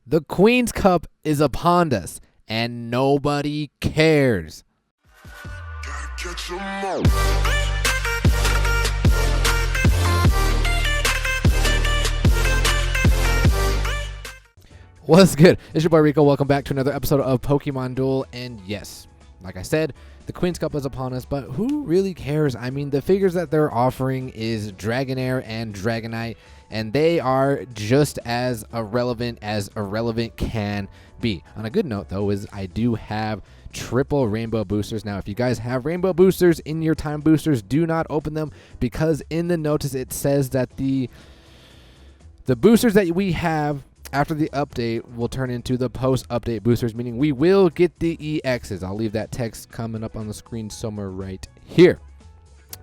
The Queen's Cup is upon us, and nobody cares. What's good? It's your boy Rico. Welcome back to another episode of Pokemon Duel. And yes, like I said, the Queen's Cup is upon us, but who really cares? I mean, the figures that they're offering is Dragonair and Dragonite, and they are just as irrelevant can be. On a good note, though, is I do have triple rainbow boosters. Now, if you guys have rainbow boosters in your time boosters, do not open them, because in the notice it says that the boosters that we have after the update will turn into the post-update boosters, meaning we will get the EXs. I'll leave that text coming up on the screen somewhere right here.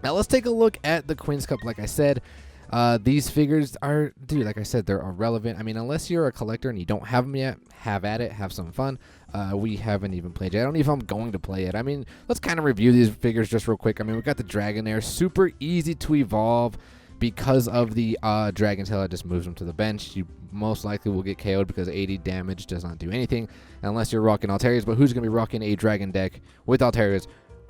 Now let's take a look at the Queen's Cup. Like I said, these figures are, dude, like I said, they're irrelevant. I mean, unless you're a collector and you don't have them yet, have at it, have some fun. We haven't even played yet. I don't know if I'm going to play it. I mean, let's kind of review these figures just real quick. I mean, we got the Dragonair, super easy to evolve. Because of the Dragon Tail, it just moves them to the bench. You most likely will get KO'd because 80 damage does not do anything unless you're rocking Alterias. But who's going to be rocking a Dragon deck with Alterias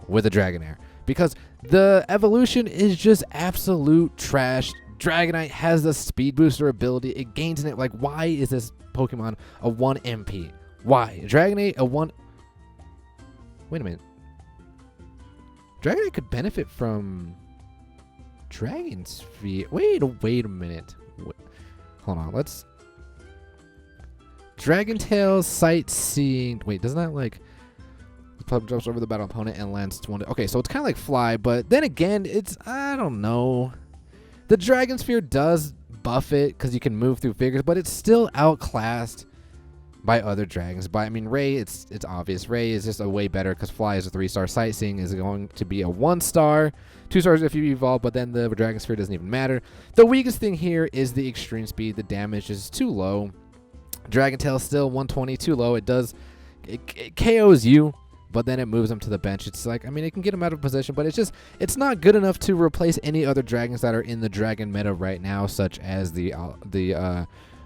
with a Dragonair? Because the evolution is just absolute trash. Dragonite has the speed booster ability. It gains in it. Like, why is this Pokemon a 1 MP? Why? Dragonite a 1... Wait a minute. Dragonite could benefit from Dragon Sphere. Wait a minute. Hold on. Let's... Dragon Tail, Sightseeing. Wait, doesn't that like... The pup jumps over the battle opponent and lands 1... Okay, so it's kind of like Fly, but then again, it's... I don't know. The Dragon Sphere does buff it because you can move through figures, but it's still outclassed by other dragons. But I mean, Ray, it's obvious. Ray is just a way better because Fly is a 3-star. Sightseeing is going to be a 1-star. 2 stars if you evolve, but then the Dragon Sphere doesn't even matter. The weakest thing here is the extreme speed. The damage is too low. Dragon Tail still 120, too low. It KOs you, but then it moves them to the bench. It's like, I mean, it can get them out of position, but it's not good enough to replace any other dragons that are in the dragon meta right now, such as the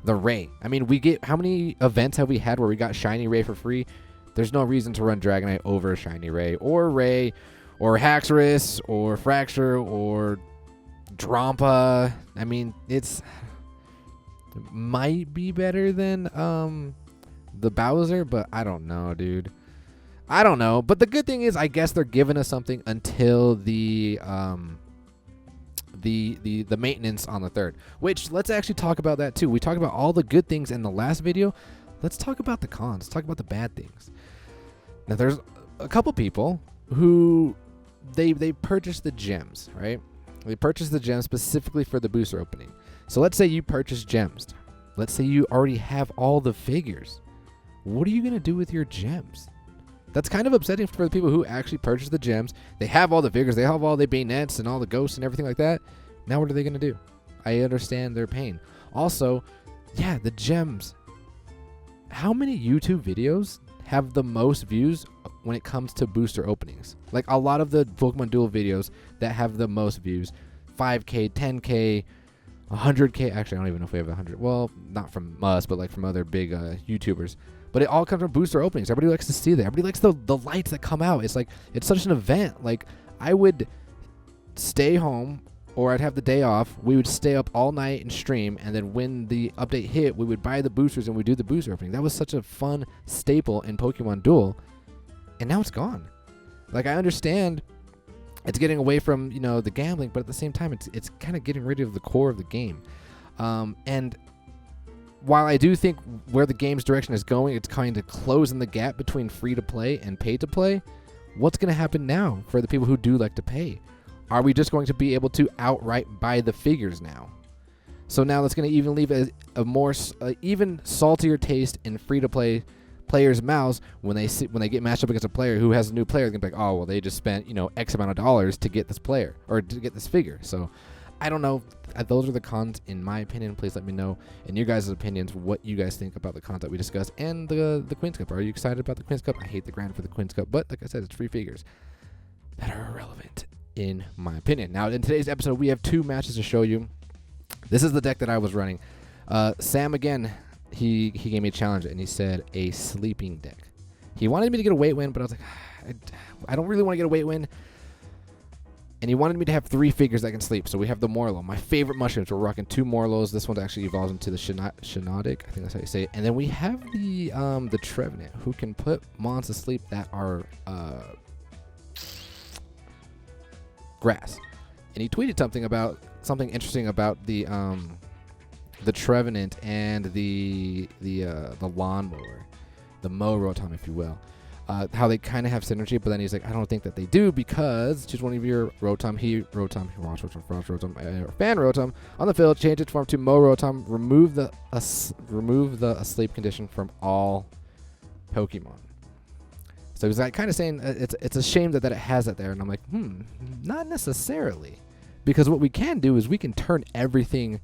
Ray. I mean, we get, how many events have we had where we got Shiny Ray for free? There's no reason to run Dragonite over Shiny Ray or Haxorus or Fracture or Drampa. I mean, it might be better than the Bowser, but I don't know, dude. I don't know. But the good thing is, I guess they're giving us something until the maintenance on the 3rd, which let's actually talk about that too. We talked about all the good things in the last video. Let's talk about the cons. Let's talk about the bad things. Now, there's a couple people who they purchased the gems, right? They purchased the gems specifically for the booster opening. So let's say you purchase gems. Let's say you already have all the figures. What are you going to do with your gems? That's kind of upsetting for the people who actually purchase the gems. They have all the figures. They have all the bayonets and all the ghosts and everything like that. Now what are they going to do? I understand their pain. Also, yeah, the gems. How many YouTube videos have the most views when it comes to booster openings? Like a lot of the Pokemon Duel videos that have the most views, 5K, 10K, 100K. Actually, I don't even know if we have 100. Well, not from us, but like from other big YouTubers. But it all comes from booster openings. Everybody likes to see that. Everybody likes the lights that come out. It's like, it's such an event. Like, I would stay home, or I'd have the day off. We would stay up all night and stream, and then when the update hit, we would buy the boosters and we'd do the booster opening. That was such a fun staple in Pokemon Duel, and now it's gone. Like, I understand it's getting away from, you know, the gambling, but at the same time, it's kind of getting rid of the core of the game. And while I do think where the game's direction is going, it's kind of closing the gap between free-to-play and pay-to-play. What's going to happen now for the people who do like to pay? Are we just going to be able to outright buy the figures now? So now that's going to even leave a more even saltier taste in free-to-play players' mouths when they get matched up against a player who has a new player. They're going to be like, oh, well, they just spent, you know, X amount of dollars to get this player or to get this figure. So I don't know. Those are the cons, in my opinion. Please let me know in your guys' opinions what you guys think about the cons that we discussed and the Queen's Cup. Are you excited about the Queen's Cup? I hate the grind for the Queen's Cup, but like I said, it's free figures that are irrelevant, in my opinion. Now, in today's episode, we have 2 matches to show you. This is the deck that I was running. Sam, again, he gave me a challenge, and he said a sleeping deck. He wanted me to get a weight win, but I was like, I don't really want to get a weight win. And he wanted me to have 3 figures that can sleep. So we have the Morlo, my favorite mushrooms. We're rocking 2 Morlos. This one actually evolves into the Shinodic. I think that's how you say it. And then we have the Trevenant, who can put mons to sleep that are grass. And he tweeted something interesting about the Trevenant and the lawnmower, the mow Rotom, if you will. How they kind of have synergy, but then he's like, I don't think that they do, because choose one of your Rotom, Watch Rotom, Frost Rotom, or Fan Rotom on the field, change its form to Mo Rotom, remove the asleep condition from all Pokemon. So he's like kind of saying it's a shame that it has that there, and I'm like, not necessarily, because what we can do is we can turn everything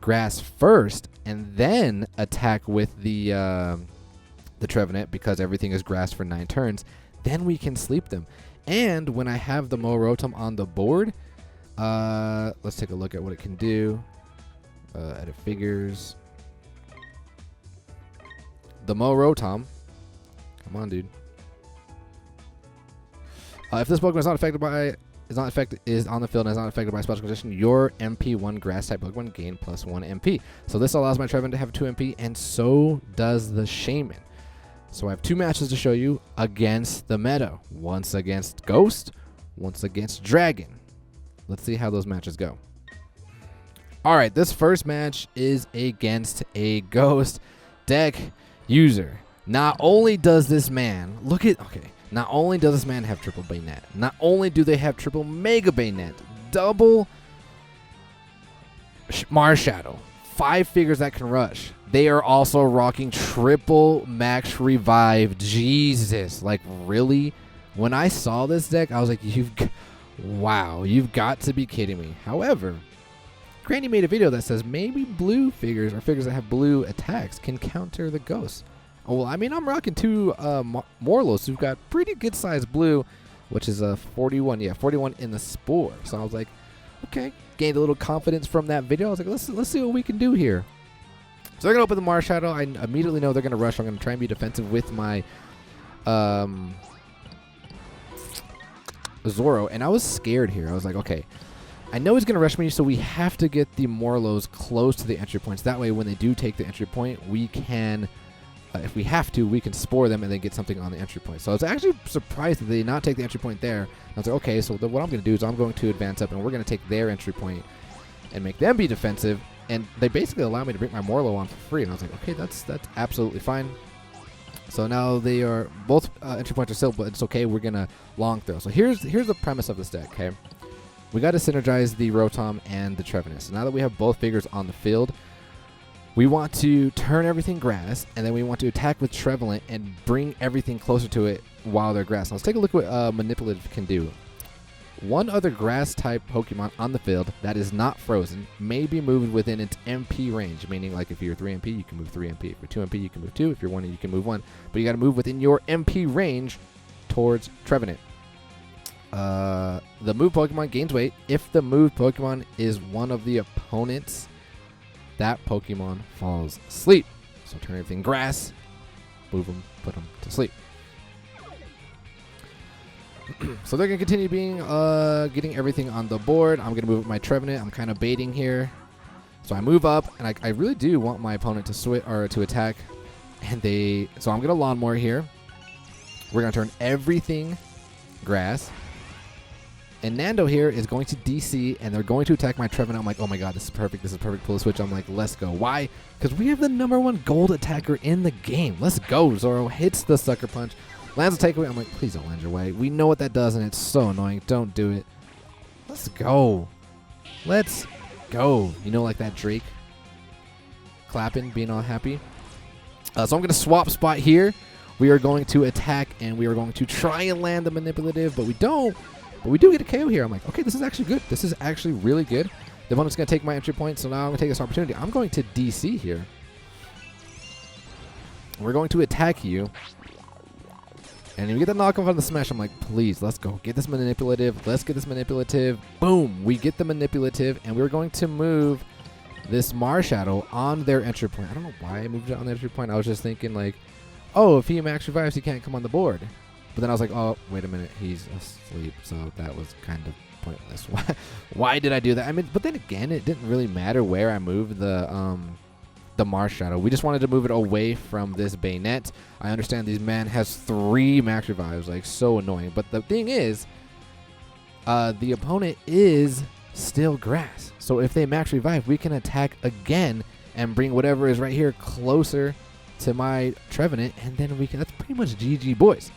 grass first and then attack with the Trevenant, because everything is grass for 9 turns. Then we can sleep them. And when I have the Mo Rotom on the board, let's take a look at what it can do. Edit figures. The Mo Rotom. Come on, dude. If this Pokemon is on the field and is not affected by a special condition, your MP1 grass type Pokemon gain +1 MP. So this allows my Trevenant to have 2 MP, and so does the Shaman. So I have 2 matches to show you against the meta. Once against Ghost, once against Dragon. Let's see how those matches go. Alright, this first match is against a Ghost deck user. Not only does this man, not only does this man have triple Bayonet, not only do they have triple Mega Bayonet, double Marshadow, 5 figures that can rush. They are also rocking triple Max Revive. Jesus, like really? When I saw this deck, I was like, wow, you've got to be kidding me. However, Granny made a video that says maybe blue figures, or figures that have blue attacks, can counter the Ghosts. Oh, well, I mean, I'm rocking 2 Morlos who've got pretty good size blue, which is a 41. Yeah, 41 in the Spore. So I was like, okay, gained a little confidence from that video. I was like, let's see what we can do here. So they're going to open the Marshadow. I immediately know they're going to rush. I'm going to try and be defensive with my Zoro. And I was scared here. I was like, okay, I know he's going to rush me, so we have to get the Morlos close to the entry points. That way, when they do take the entry point, we can, if we have to, we can spore them and then get something on the entry point. So I was actually surprised that they did not take the entry point there. I was like, okay, so what I'm going to do is I'm going to advance up, and we're going to take their entry point and make them be defensive. And they basically allow me to bring my Morlo on for free. And I was like, okay, that's absolutely fine. So now they are both entry points are still, but it's okay. We're gonna long throw. So here's the premise of this deck. Okay, we got to synergize the Rotom and the Trevenant. So now that we have both figures on the field, we want to turn everything grass, and then we want to attack with Trevenant and bring everything closer to it while they're grass. Now let's take a look at what Manipulative can do. One other grass-type Pokemon on the field that is not frozen may be moved within its MP range, meaning like if you're 3 MP, you can move 3 MP. If you're 2 MP, you can move 2. If you're 1, you can move 1. But you got to move within your MP range towards Trevenant. The move Pokemon gains weight. If the move Pokemon is one of the opponents, that Pokemon falls asleep. So turn everything grass, move them, put them to sleep. So they're going to continue being getting everything on the board. I'm going to move my Trevenant. I'm kind of baiting here. So I move up, and I really do want my opponent to switch or to attack. So I'm going to Lawnmower here. We're going to turn everything grass. And Nando here is going to DC, and they're going to attack my Trevenant. I'm like, oh my god, this is perfect. This is perfect. Pull the switch. I'm like, let's go. Why? Because we have the #1 gold attacker in the game. Let's go. Zoro hits the Sucker Punch. Lands a takeaway. I'm like, please don't land your way. We know what that does, and it's so annoying. Don't do it. Let's go. Let's go. You know, like that Drake clapping, being all happy. So I'm going to swap spot here. We are going to attack, and we are going to try and land the Manipulative, but we don't. But we do get a KO here. I'm like, okay, this is actually good. This is actually really good. The opponent's going to take my entry point, so now I'm going to take this opportunity. I'm going to DC here. We're going to attack you. And we get the knockoff on the smash. I'm like, please, let's go. Get this Manipulative. Let's get this Manipulative. Boom. We get the Manipulative, and we're going to move this Marshadow on their entry point. I don't know why I moved it on the entry point. I was just thinking like, oh, if he max revives, he can't come on the board. But then I was like, oh, wait a minute, he's asleep. So that was kind of pointless. Why did I do that? I mean, but then again, it didn't really matter where I moved the Marshadow. We just wanted to move it away from this Bayonet. I understand these man has 3 max revives, like so annoying. But the thing is, the opponent is still grass. So if they max revive, we can attack again and bring whatever is right here closer to my Trevenant, and then we can. That's pretty much GG, boys.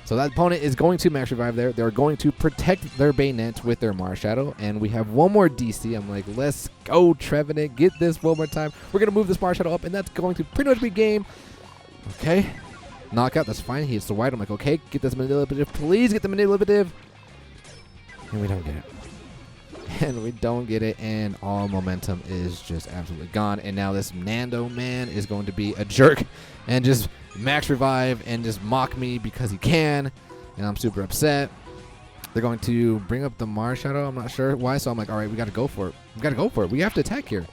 So that opponent is going to max revive there. They're going to protect their Bayonet with their Marshadow, and we have one more DC. I'm like, let's go, Trevenant. Get this one more time. We're going to move this Marshadow up, and that's going to pretty much be game. Okay. Knockout. That's fine. He hits the white. I'm like, okay, get this manipulative. Please get the manipulative. And we don't get it. And we don't get it, and all momentum is just absolutely gone. And now this Nando man is going to be a jerk and just max revive and just mock me because he can, and I'm super upset. They're going to bring up the Marshadow. I'm not sure why, so I'm like, all right, we got to go for it. We got to go for it. We have to attack here.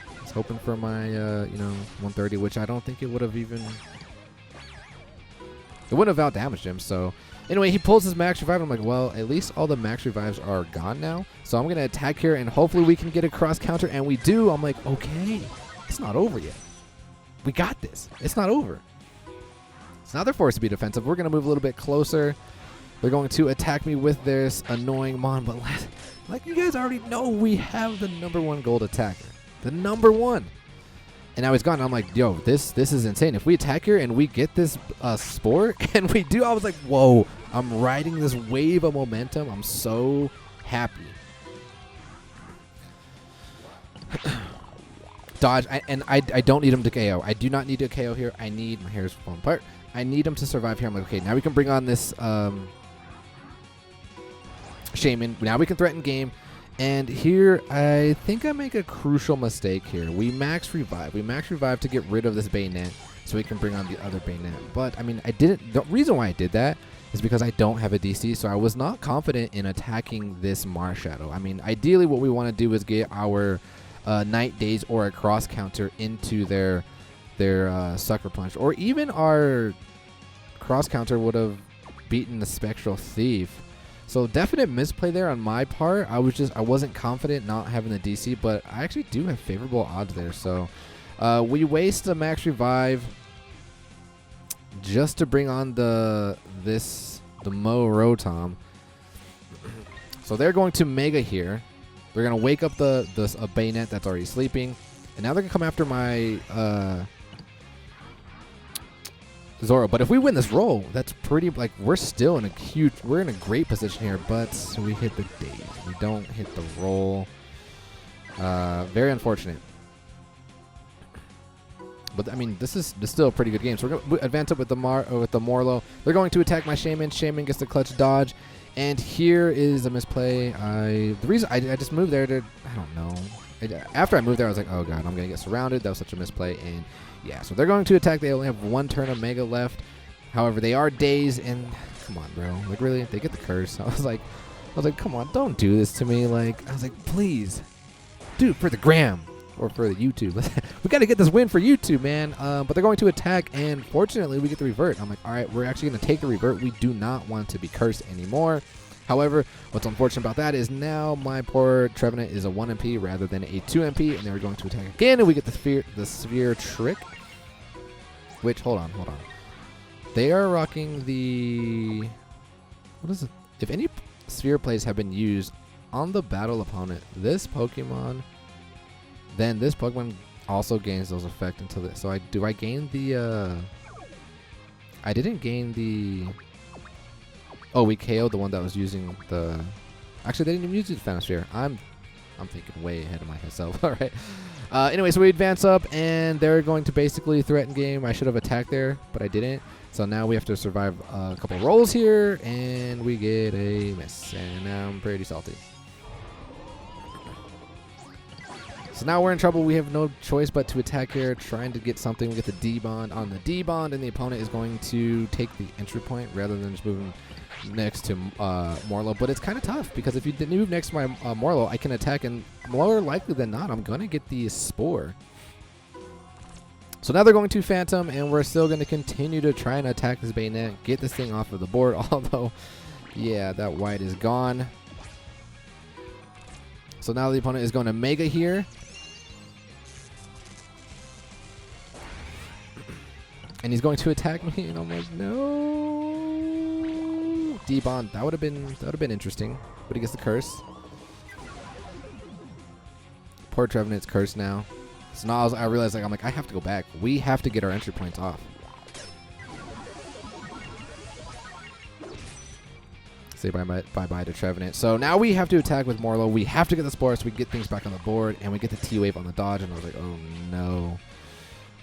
I was hoping for my, 130, which I don't think it would have even... It wouldn't have out-damaged him, so... Anyway, he pulls his max revive. I'm like, well, at least all the max revives are gone now. So I'm going to attack here, and hopefully we can get a cross counter, and we do. I'm like, okay, it's not over yet. We got this. It's not over. So now they're forced to be defensive. We're going to move a little bit closer. They're going to attack me with this annoying Mon, but like you guys already know, we have the #1 gold attacker. The #1. And now he's gone. I'm like, yo, this is insane. If we attack here and we get this spore, and we do, I was like, whoa, I'm riding this wave of momentum. I'm so happy. Dodge, I don't need him to KO. I do not need to KO here. I need, my hair's falling apart. I need him to survive here. I'm like, okay, now we can bring on this Shaman. Now we can threaten game. And here, I think I make a crucial mistake here. We max revive. We max revive to get rid of this Bayonet so we can bring on the other Bayonet. But, I mean, I didn't... The reason why I did that is because I don't have a DC, so I was not confident in attacking this Marshadow. I mean, ideally what we want to do is get our Night Daze or a cross counter into their Sucker Punch. Or even our cross counter would have beaten the Spectral Thief. So definite misplay there on my part. I wasn't confident not having the DC, but I actually do have favorable odds there. So we waste the max revive just to bring on the Mo Rotom. So they're going to Mega here. They're going to wake up the Bayonet that's already sleeping, and now they're going to come after my Zoro. But if we win this roll, that's pretty, like, we're still in we're in a great position here, but we hit the Daze. We don't hit the roll. Very unfortunate. But I mean, this is still a pretty good game. So we're going to advance up with the Morlo. They're going to attack my Shaman. Shaman gets the clutch dodge. And here is a misplay. The reason I just moved there to, I don't know. After I moved there, I was like, oh god, I'm going to get surrounded. That was such a misplay. And yeah, so they're going to attack. They only have 1 turn of Mega left. However, they are dazed, and come on, bro. Like, really? They get the curse. I was like, come on, don't do this to me. Like, I was like, please, dude, for the gram or for the YouTube. We got to get this win for YouTube, man. But they're going to attack, and fortunately, we get the revert. I'm like, all right, we're actually going to take the revert. We do not want to be cursed anymore. However, what's unfortunate about that is now my poor Trevenant is a 1 MP rather than a 2 MP, and they're going to attack again, and we get the sphere trick. Which, hold on. They are rocking the... What is it? If any sphere plays have been used on the battle opponent, this Pokemon, then this Pokemon also gains those effects until this. So do I gain the... I didn't gain the... Oh, we KO'd the one that was using the... Actually, they didn't even use the Phantom Sphere. I'm thinking way ahead of myself. All right. Anyway, so we advance up, and they're going to basically threaten game. I should have attacked there, but I didn't. So now we have to survive a couple rolls here, and we get a miss. And now I'm pretty salty. So now we're in trouble. We have no choice but to attack here, trying to get something. We get the D-Bond on the D-Bond, and the opponent is going to take the entry point rather than just moving next to Morlo. But it's kind of tough because if you move next to my Morlo, I can attack, and more likely than not, I'm going to get the Spore. So now they're going to Phantom, and we're still going to continue to try and attack this Bayonet, get this thing off of the board, although, yeah, that white is gone. So now the opponent is going to Mega here. And he's going to attack me, and I'm like, no. D-Bond, that would have been interesting. But he gets the curse. Poor Trevenant's cursed now. So now I realized, like, I'm like, I have to go back. We have to get our entry points off. Say bye-bye to Trevenant. So now we have to attack with Morlo. We have to get the Spore so we get things back on the board, and we get the T-Wave on the dodge, and I was like, oh, no.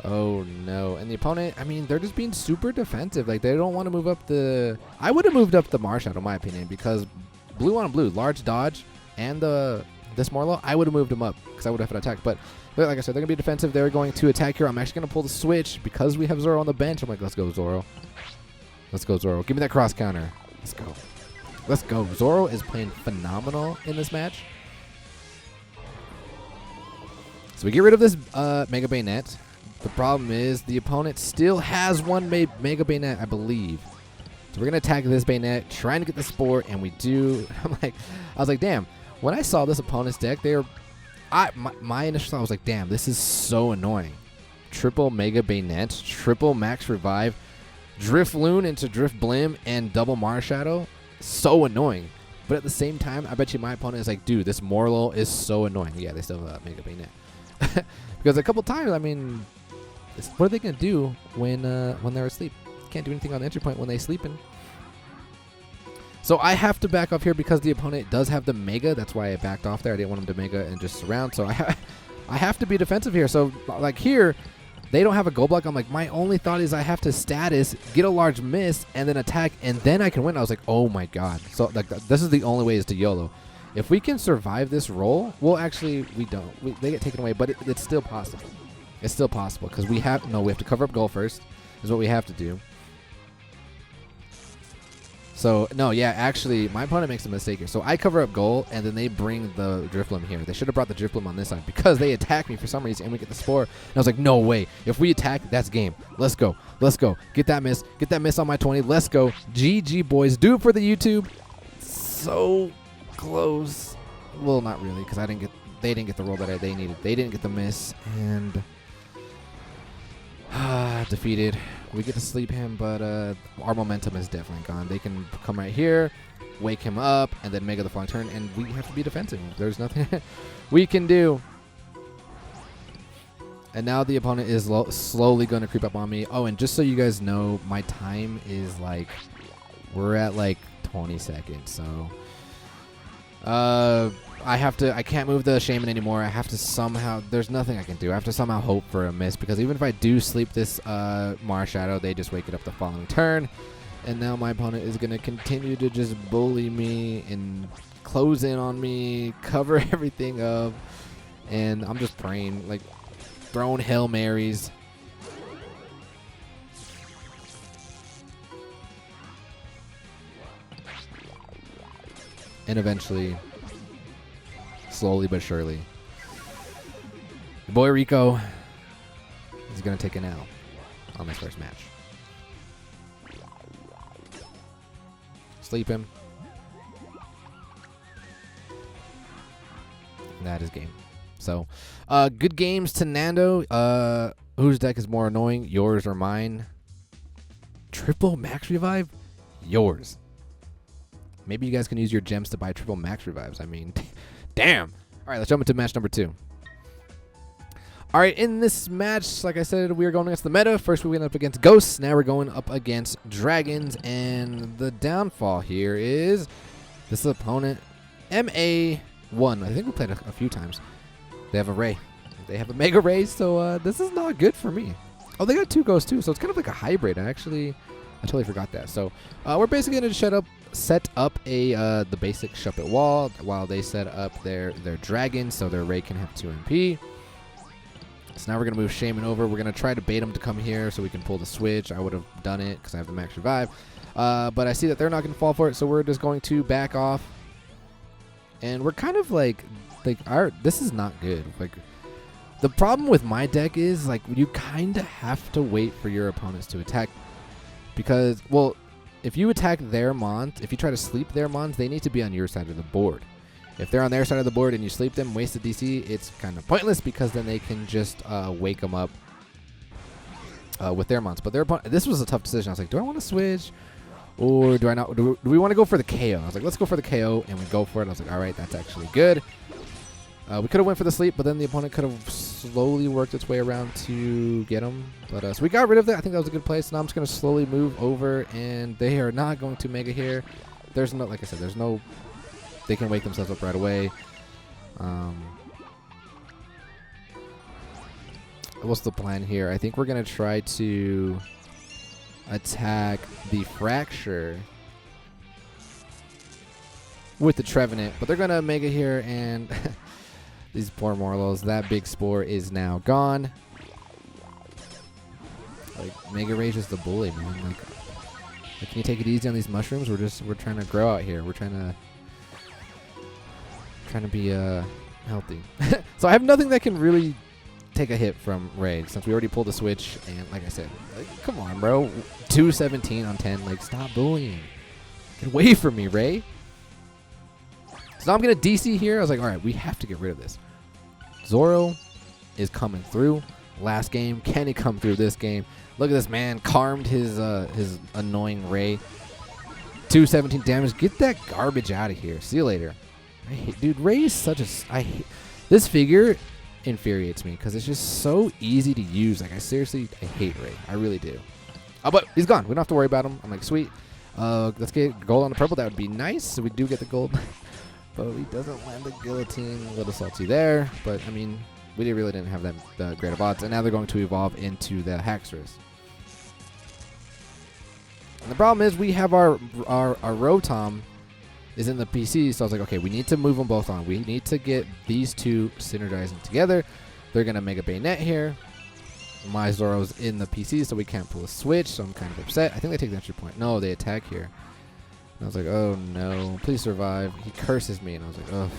Oh, no. And the opponent, I mean, they're just being super defensive. Like, they don't want to move up the... I would have moved up the Marshadow, in my opinion, because blue on blue, large dodge, and this Morlo, I would have moved him up because I would have attacked. But like I said, they're going to be defensive. They're going to attack here. I'm actually going to pull the switch because we have Zoro on the bench. I'm like, let's go, Zoro. Let's go, Zoro. Give me that cross counter. Let's go. Let's go. Zoro is playing phenomenal in this match. So we get rid of this Mega Bayonet. The problem is the opponent still has one Mega Bayonet, I believe. So we're going to attack this Bayonet, trying to get the Spore, and we do. I was like, damn. When I saw this opponent's deck, my initial thought was like, damn, this is so annoying. Triple Mega Bayonet, triple Max Revive, Drift Loon into Drift Blim, and double Marshadow. So annoying. But at the same time, I bet you my opponent is like, dude, this Morlo is so annoying. Yeah, they still have Mega Bayonet. Because a couple times, I mean, what are they going to do when they're asleep? Can't do anything on the entry point when they're sleeping. So I have to back off here because the opponent does have the Mega. That's why I backed off there. I didn't want him to Mega and just surround. So I have to be defensive here. So like here, they don't have a gold block. I'm like, my only thought is I have to status, get a large miss, and then attack, and then I can win. I was like, oh my god. So like this is the only way is to YOLO. If we can survive this roll, well, actually we don't. They get taken away, but it's still possible. It's still possible because we have to cover up goal first. Is what we have to do. So, no, yeah, actually, my opponent makes a mistake here. So I cover up goal, and then they bring the Drifblim here. They should have brought the Drifblim on this side because they attack me for some reason, and we get the Spore. And I was like, no way. If we attack, that's game. Let's go. Let's go. Get that miss. Get that miss on my 20. Let's go. GG, boys. Do it for the YouTube. So close. Well, not really, because they didn't get the roll that they needed. They didn't get the miss, and defeated. We get to sleep him, but our momentum is definitely gone. They can come right here, wake him up, and then Mega the following turn, and we have to be defensive. There's nothing we can do. And now the opponent is slowly going to creep up on me. Oh, and just so you guys know, my time is like, we're at like 20 seconds, so I can't move the Shaman anymore. I have to somehow, there's nothing I can do. I have to somehow hope for a miss because even if I do sleep this Marshadow, they just wake it up the following turn. And now my opponent is going to continue to just bully me and close in on me, cover everything up. And I'm just praying, like throwing Hail Marys. And eventually, slowly but surely, the boy Rico is going to take an L on this first match. Sleep him. And that is game. So, good games to Nando. Whose deck is more annoying, yours or mine? Triple Max Revive? Yours. Maybe you guys can use your gems to buy triple Max Revives. I mean, damn. All right, let's jump into match number 2. All right, in this match, like I said, we are going against the meta. First, we went up against Ghosts. Now we're going up against Dragons. And the downfall here is this opponent, MA1. I think we played a few times. They have a Ray. They have a Mega Ray, so this is not good for me. Oh, they got 2 Ghosts, too, so it's kind of like a hybrid. I totally forgot that. So we're basically going to set up the basic Shuppet wall while they set up their dragon, so their Ray can have 2 MP. So now we're going to move Shaman over. We're going to try to bait him to come here so we can pull the switch. I would have done it because I have the max revive. But I see that they're not going to fall for it, so we're just going to back off. And we're kind of this is not good. Like, the problem with my deck is, like, you kind of have to wait for your opponents to attack. Because, well, if you attack their Mons, if you try to sleep their Mons, they need to be on your side of the board. If they're on their side of the board and you sleep them, waste the DC, it's kind of pointless because then they can just wake them up with their Mons. But this was a tough decision. I was like, do I want to switch? Or do I not? Do we want to go for the KO? I was like, let's go for the KO, and we go for it. I was like, all right, that's actually good. We could have went for the sleep, but then the opponent could have slowly worked its way around to get him. But so we got rid of that. I think that was a good play. So now I'm just going to slowly move over, and they are not going to Mega here. There's no, like I said, there's no, they can wake themselves up right away. What's the plan here? I think we're going to try to attack the Fracture with the Trevenant, but they're going to Mega here, and these poor Morlos, that big spore is now gone. Like, Mega Rage is the bully, man. Like, can you take it easy on these mushrooms? We're trying to grow out here. We're trying to be healthy. So I have nothing that can really take a hit from Ray, since we already pulled the switch, and like I said, like, come on, bro. 217 on 10. Like, stop bullying. Get away from me, Ray. So now I'm going to DC here. I was like, all right, we have to get rid of this. Zoro is coming through. Last game, can he come through this game? Look at this, man. Calmed his annoying Ray. 217 damage. Get that garbage out of here. See you later. Dude, Ray is such a... this figure infuriates me because it's just so easy to use. Like, I hate Ray. I really do. Oh, but he's gone. We don't have to worry about him. I'm like, sweet. Let's get gold on the purple. That would be nice. So we do get the gold. But he doesn't land the guillotine. A little salty there. But, I mean, we really didn't have that great of odds. And now they're going to evolve into the Haxorus. And the problem is we have our Rotom is in the PC. So I was like, okay, we need to move them both on. We need to get these two synergizing together. They're going to make a Bayonet here. My Zoro's in the PC, so we can't pull a switch. So I'm kind of upset. I think they take the entry point. No, they attack here. I was like, oh no, please survive. He curses me, and I was like, ugh.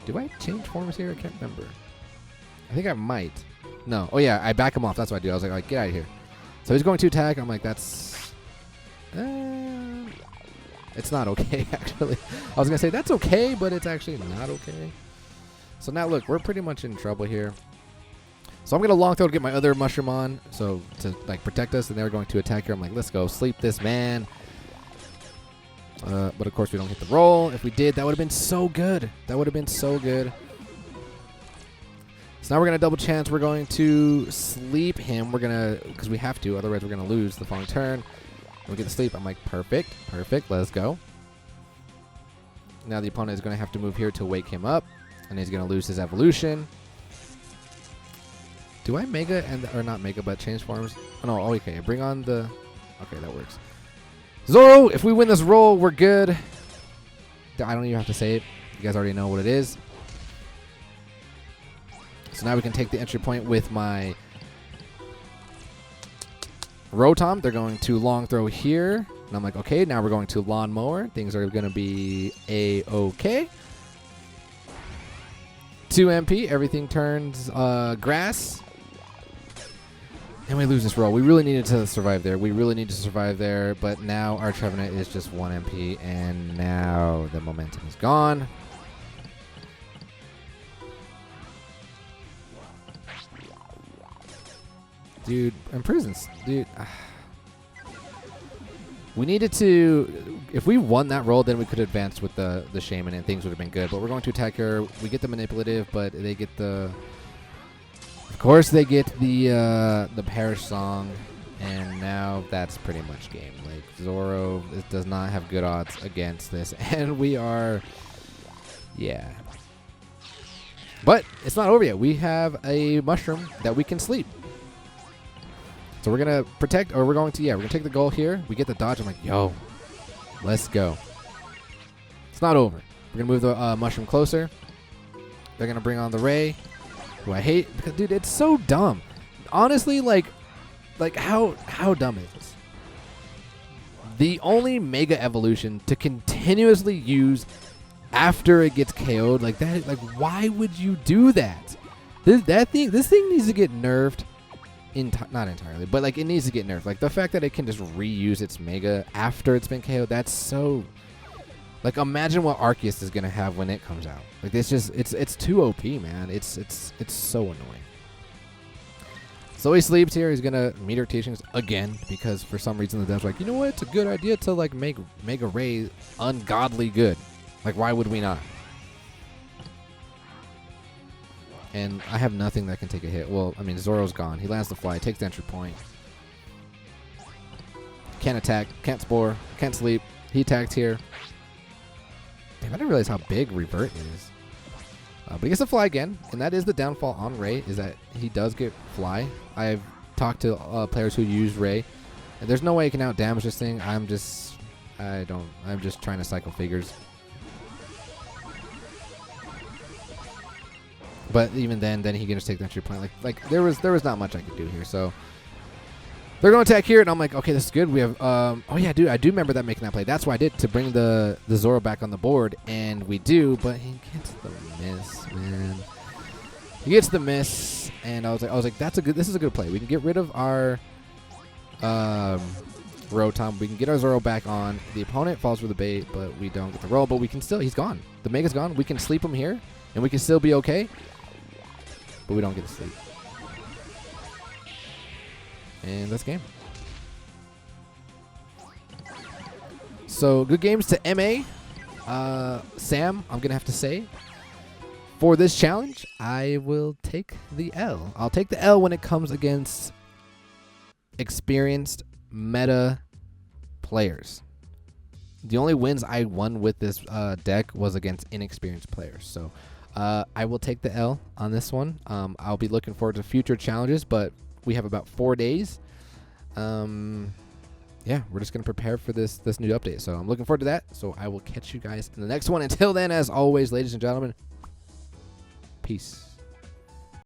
Do I change forms here? I can't remember. I think I might. No. Oh yeah, I back him off. That's what I do. I was like, get out of here. So he's going to attack. I'm like, that's... it's not okay, actually. I was going to say, that's okay, but it's actually not okay. So now, look, we're pretty much in trouble here. So I'm going to long throw to get my other mushroom on, so to like protect us, and they're going to attack here. I'm like, let's go, sleep this man. But of course we don't get the roll. If we did, that would have been so good. That would have been so good. So now we're going to double chance. We're going to sleep him. We're going to, because we have to, otherwise we're going to lose the following turn. We get the sleep. I'm like, perfect, perfect, let's go. Now the opponent is going to have to move here to wake him up, and he's going to lose his evolution. Do I Mega or not Mega, but change forms? Oh, no, okay, bring on the... Okay, that works. Zoro, if we win this roll, we're good. I don't even have to say it. You guys already know what it is. So now we can take the entry point with my Rotom. They're going to long throw here. And I'm like, okay, now we're going to lawnmower. Things are going to be A-okay. 2 MP. Everything turns grass. And we lose this roll. We really needed to survive there. We really need to survive there. But now our Trevenant is just 1 MP. And now the momentum is gone. Dude, imprisons. Dude. We needed to... If we won that roll, then we could advance with the Shaman and things would have been good. But we're going to attack her. We get the manipulative, but they get the... Of course, they get the Parish Song, and now that's pretty much game. Like, Zoro does not have good odds against this, and we are, yeah. But it's not over yet. We have a mushroom that we can sleep. So we're gonna protect, or we're going to, yeah, we're gonna take the goal here. We get the dodge. I'm like, yo, let's go. It's not over. We're gonna move the mushroom closer. They're gonna bring on the Ray. who I hate because, dude, it's so dumb. Honestly, like how dumb is this? The only Mega Evolution to continuously use after it gets KO'd, like that, like why would you do that? This thing needs to get nerfed. Not entirely, but like it needs to get nerfed. Like the fact that it can just reuse its Mega after it's been KO'd, that's so. Like imagine what Arceus is gonna have when it comes out. Like it's too OP, man. It's so annoying. So he sleeps here. He's gonna meter teachings again because for some reason the devs are like, you know what? It's a good idea to like make Mega Ray ungodly good. Like why would we not? And I have nothing that can take a hit. Well, I mean, Zoro's gone. He lands the fly, takes the entry point. Can't attack, can't spore, can't sleep. He attacked here. Damn, I didn't realize how big Revert is. But he gets to fly again, and that is the downfall on Ray, is that he does get fly. I've talked to players who use Ray, and there's no way he can out damage this thing. I'm just trying to cycle figures. But even then he can just take the entry point. Like there was not much I could do here. So they're going to attack here, and I'm like, okay, this is good. We have oh yeah, dude, I do remember that making that play. That's what I did to bring the Zoro back on the board, and we do. But he gets the miss, man. He gets the miss, and I was like, this is a good play. We can get rid of our Rotom. We can get our Zoro back on. The opponent falls for the bait, but we don't get the roll. But we can still, he's gone. The Mega's gone. We can sleep him here, and we can still be okay. But we don't get to sleep. And that's game. So good games to MA. Sam, I'm going to have to say, for this challenge, I will take the L. I'll take the L when it comes against experienced meta players. The only wins I won with this deck was against inexperienced players. So I will take the L on this one. I'll be looking forward to future challenges, but we have about 4 days. Yeah, we're just going to prepare for this new update. So I'm looking forward to that. So I will catch you guys in the next one. Until then, as always, ladies and gentlemen, peace.